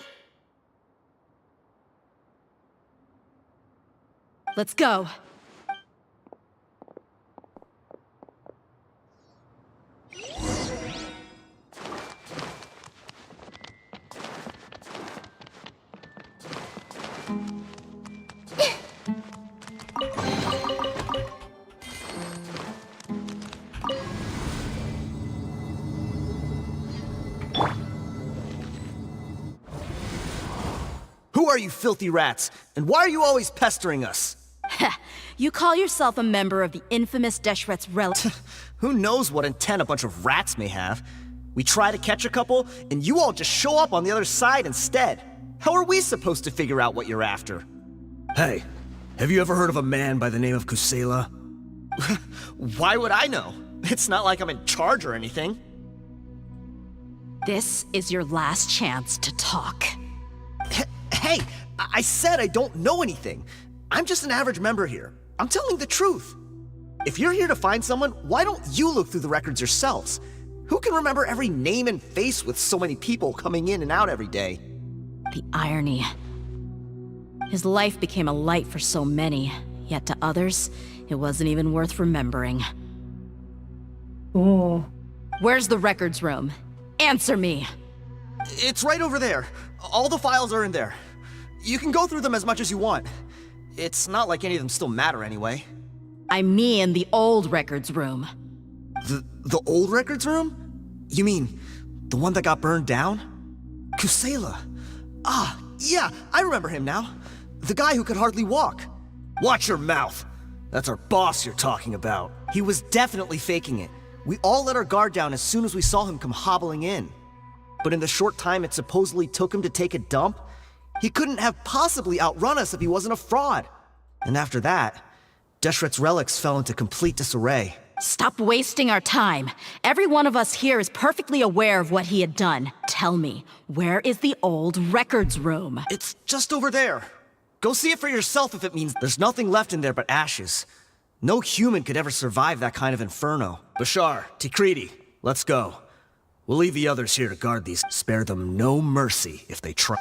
Let's go. Who are you filthy rats? And why are you always pestering us? You call yourself a member of the infamous Deshret's relic. Who knows what intent a bunch of rats may have? We try to catch a couple, and you all just show up on the other side instead. How are we supposed to figure out what you're after? Hey, have you ever heard of a man by the name of Kusela? Why would I know? It's not like I'm in charge or anything. This is your last chance to talk. Hey, I said I don't know anything. I'm just an average member here. I'm telling the truth. If you're here to find someone, why don't you look through the records yourselves? Who can remember every name and face with so many people coming in and out every day? The irony. His life became a light for so many, yet to others, it wasn't even worth remembering. Oh. Where's the records room? Answer me. It's right over there. All the files are in there. You can go through them as much as you want. It's not like any of them still matter anyway. I mean the old records room. The old records room? You mean the one that got burned down? Kusela. Ah, yeah, I remember him now. The guy who could hardly walk. Watch your mouth. That's our boss you're talking about. He was definitely faking it. We all let our guard down as soon as we saw him come hobbling in. But in the short time it supposedly took him to take a dump, he couldn't have possibly outrun us if he wasn't a fraud. And after that, Deshret's relics fell into complete disarray. Stop wasting our time. Every one of us here is perfectly aware of what he had done. Tell me, where is the old records room? It's just over there. Go see it for yourself if it means there's nothing left in there but ashes. No human could ever survive that kind of inferno. Bashar, Tikriti, let's go. We'll leave the others here to guard these. Spare them no mercy if they try.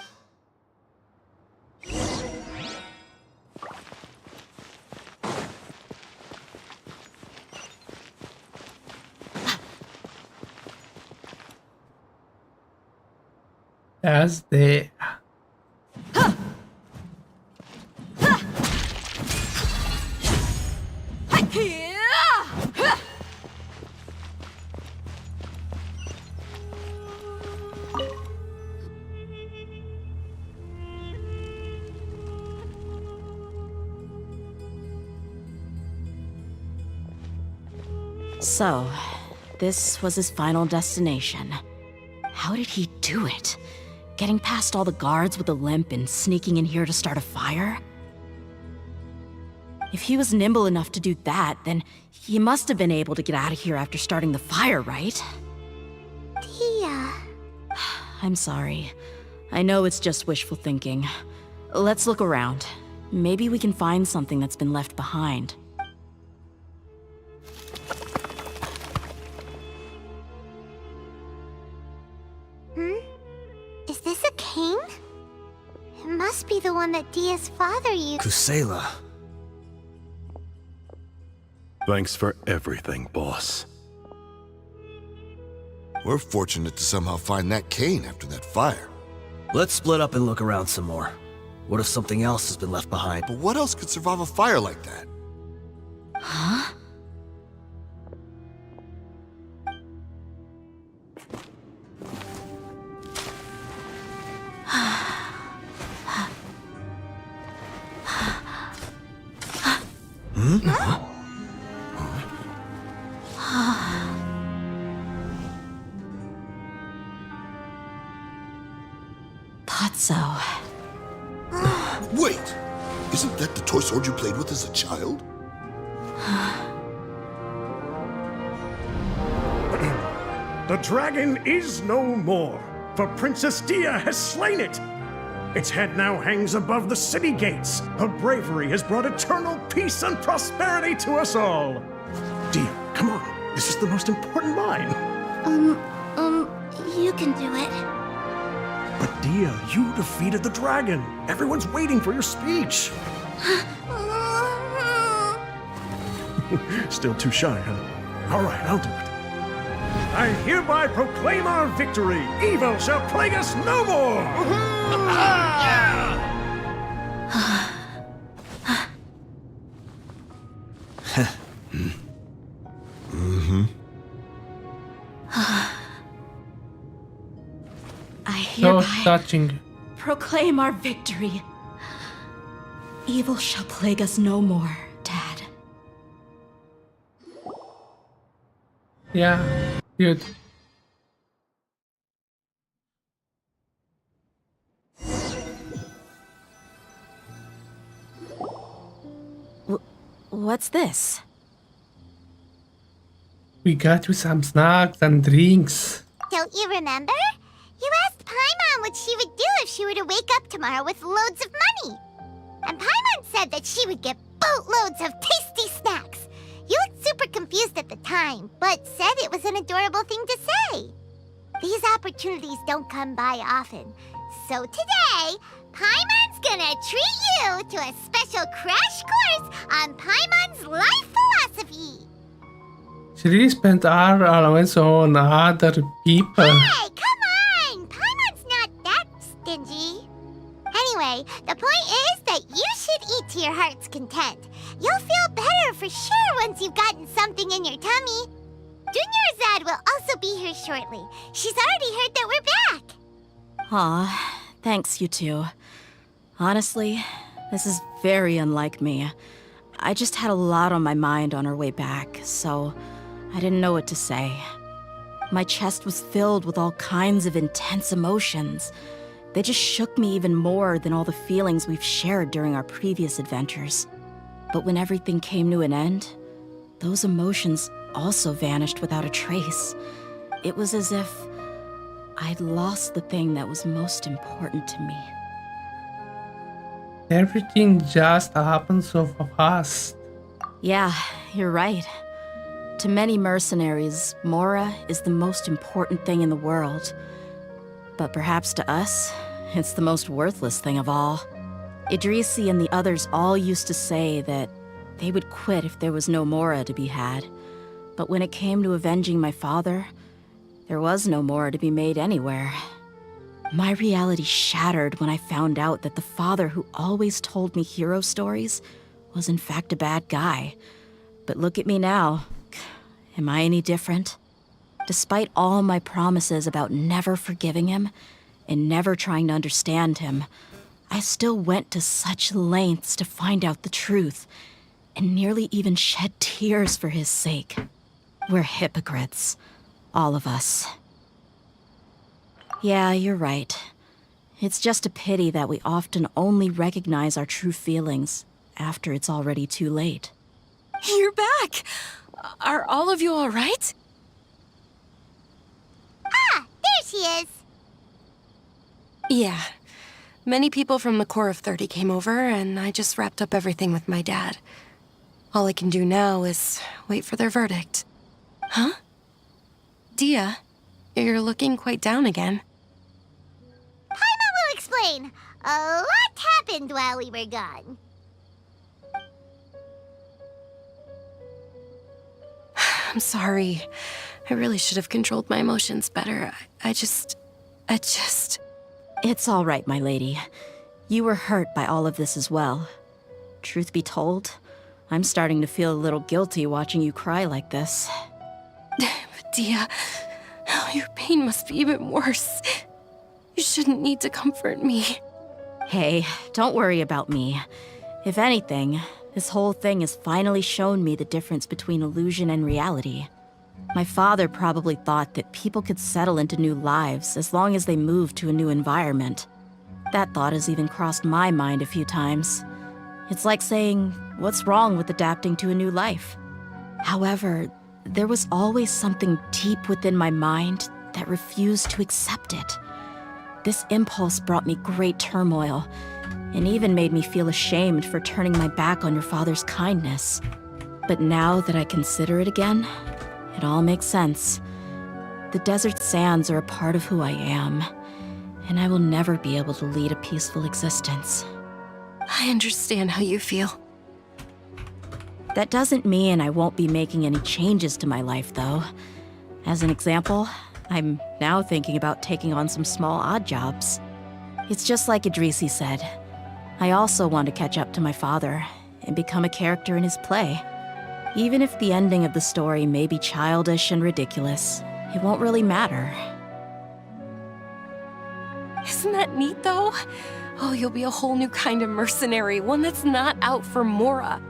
As they... So, this was his final destination. How did he do it? Getting past all the guards with a limp and sneaking in here to start a fire? If he was nimble enough to do that, then he must have been able to get out of here after starting the fire, right? Dehya. I'm sorry. I know it's just wishful thinking. Let's look around. Maybe we can find something that's been left behind. Is this a cane? It must be the one that Dehya's father used. Kusela. Thanks for everything, boss. We're fortunate to somehow find that cane after that fire. Let's split up and look around some more. What if something else has been left behind? But what else could survive a fire like that? Huh? Potso. Wait! Isn't that the toy sword you played with as a child? The dragon is no more, for Princess Dehya has slain it. Its head now hangs above the city gates. Her bravery has brought eternal peace and prosperity to us all. Dehya, come on. This is the most important line. You can do it. But Dehya, you defeated the dragon. Everyone's waiting for your speech. Still too shy, huh? All right, I'll do it. I hereby proclaim our victory. Evil shall plague us no more. I So hereby touching. proclaim our victory. Evil shall plague us no more, Dad. Yeah, good. What's this? We got you some snacks and drinks. Don't you remember? You asked Paimon what she would do if she were to wake up tomorrow with loads of money. And Paimon said that she would get boatloads of tasty snacks. You looked super confused at the time, but said it was an adorable thing to say. These opportunities don't come by often. So today, Paimon's gonna treat you to a special crash course on Paimon's life philosophy. She really spent our allowance on other people. Hey, come on! Paimon's not that stingy. Anyway, the point is that you should eat to your heart's content. You'll feel better for sure once you've gotten something in your tummy. Dunyarzad will also be here shortly. She's already heard that we're back. Aw, thanks, you two. Honestly, this is very unlike me. I just had a lot on my mind on our way back, so I didn't know what to say. My chest was filled with all kinds of intense emotions. They just shook me even more than all the feelings we've shared during our previous adventures. But when everything came to an end, those emotions also vanished without a trace. It was as if I'd lost the thing that was most important to me. Everything just happened so fast. Yeah, you're right. To many mercenaries, Mora is the most important thing in the world. But perhaps to us, it's the most worthless thing of all. Idrisi and the others all used to say that they would quit if there was no Mora to be had. But when it came to avenging my father, there was no Mora to be made anywhere. My reality shattered when I found out that the father who always told me hero stories was in fact a bad guy. But look at me now. Am I any different? Despite all my promises about never forgiving him and never trying to understand him, I still went to such lengths to find out the truth and nearly even shed tears for his sake. We're hypocrites, all of us. Yeah, you're right. It's just a pity that we often only recognize our true feelings after it's already too late. You're back! Are all of you all right? Ah, there she is. Yeah. Many people from the Corps of 30 came over, and I just wrapped up everything with my dad. All I can do now is wait for their verdict. Huh? Dehya, you're looking quite down again. Paimon will explain. A lot happened while we were gone. I'm sorry. I really should have controlled my emotions better. I just... It's all right, my lady. You were hurt by all of this as well. Truth be told, I'm starting to feel a little guilty watching you cry like this. But Dehya, your pain must be even worse. You shouldn't need to comfort me. Hey, don't worry about me. If anything, this whole thing has finally shown me the difference between illusion and reality. My father probably thought that people could settle into new lives as long as they moved to a new environment. That thought has even crossed my mind a few times. It's like saying, what's wrong with adapting to a new life? However, there was always something deep within my mind that refused to accept it. This impulse brought me great turmoil, and even made me feel ashamed for turning my back on your father's kindness. But now that I consider it again, it all makes sense. The desert sands are a part of who I am, and I will never be able to lead a peaceful existence. I understand how you feel. That doesn't mean I won't be making any changes to my life, though. As an example, I'm now thinking about taking on some small odd jobs. It's just like Idrisi said. I also want to catch up to my father and become a character in his play. Even if the ending of the story may be childish and ridiculous, it won't really matter. Isn't that neat, though? Oh, you'll be a whole new kind of mercenary, one that's not out for Mora.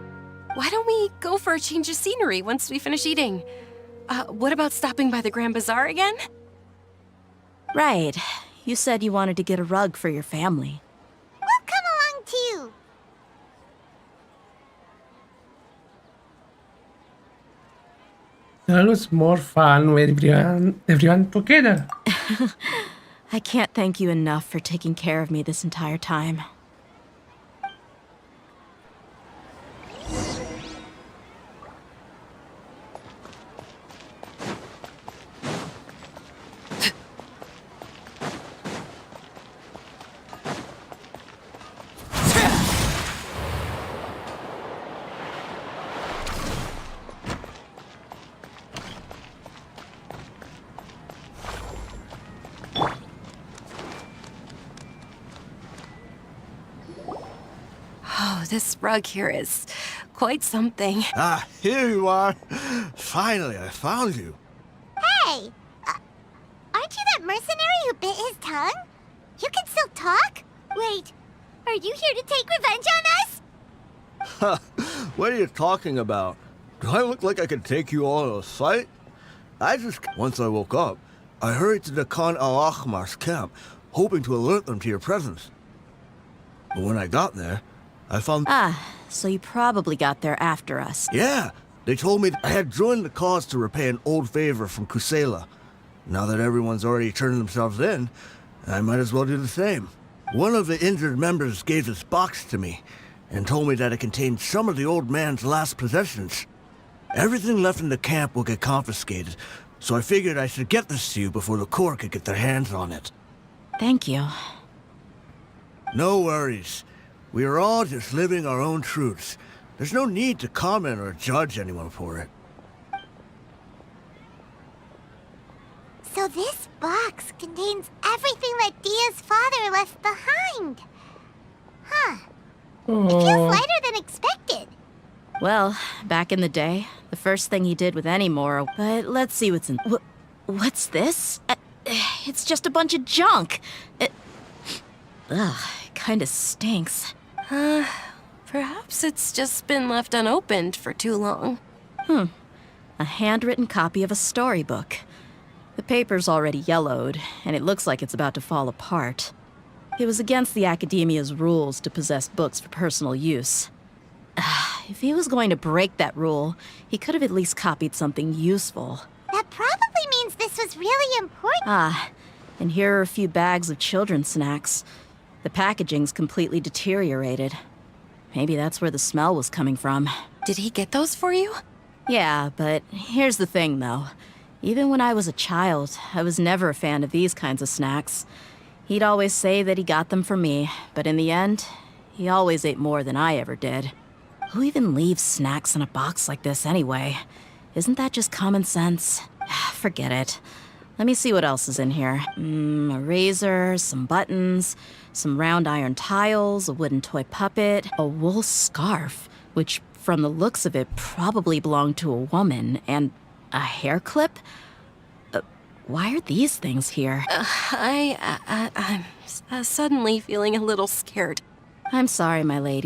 Why don't we go for a change of scenery once we finish eating? What about stopping by the Grand Bazaar again? Right. You said you wanted to get a rug for your family. We'll come along too. That was more fun with everyone together. I can't thank you enough for taking care of me this entire time. this rug here is quite something. Ah, here you are. Finally, I found you. Hey! Aren't you that mercenary who bit his tongue? You can still talk? Wait, are you here to take revenge on us? What are you talking about? Do I look like I could take you all in a fight? Once I woke up, I hurried to the Khan al-Ahmar's camp, hoping to alert them to your presence. But when I got there, I found... Ah, so you probably got there after us. Yeah, they told me I had joined the cause to repay an old favor from Kusela. Now that everyone's already turned themselves in, I might as well do the same. One of the injured members gave this box to me, and told me that it contained some of the old man's last possessions. Everything left in the camp will get confiscated, so I figured I should get this to you before the court could get their hands on it. Thank you. No worries. We are all just living our own truths. There's no need to comment or judge anyone for it. So this box contains everything that Dia's father left behind. Huh. It feels lighter than expected. Well, back in the day, the first thing he did with any Moro... But let's see what's in... What's this? It's just a bunch of junk. Ugh, it kinda stinks. Perhaps it's just been left unopened for too long. A handwritten copy of a storybook. The paper's already yellowed, and it looks like it's about to fall apart. It was against the Academia's rules to possess books for personal use. If he was going to break that rule, he could have at least copied something useful. That probably means this was really important. And here are a few bags of children's snacks. The packaging's completely deteriorated. Maybe that's where the smell was coming from. Did he get those for you? Yeah, but here's the thing, though. Even when I was a child, I was never a fan of these kinds of snacks. He'd always say that he got them for me, but in the end, he always ate more than I ever did. Who even leaves snacks in a box like this anyway? Isn't that just common sense? Forget it. Let me see what else is in here. A razor, some buttons, some round iron tiles, a wooden toy puppet, a wool scarf, which from the looks of it probably belonged to a woman, and a hair clip? Why are these things here? I'm suddenly feeling a little scared. I'm sorry, my lady.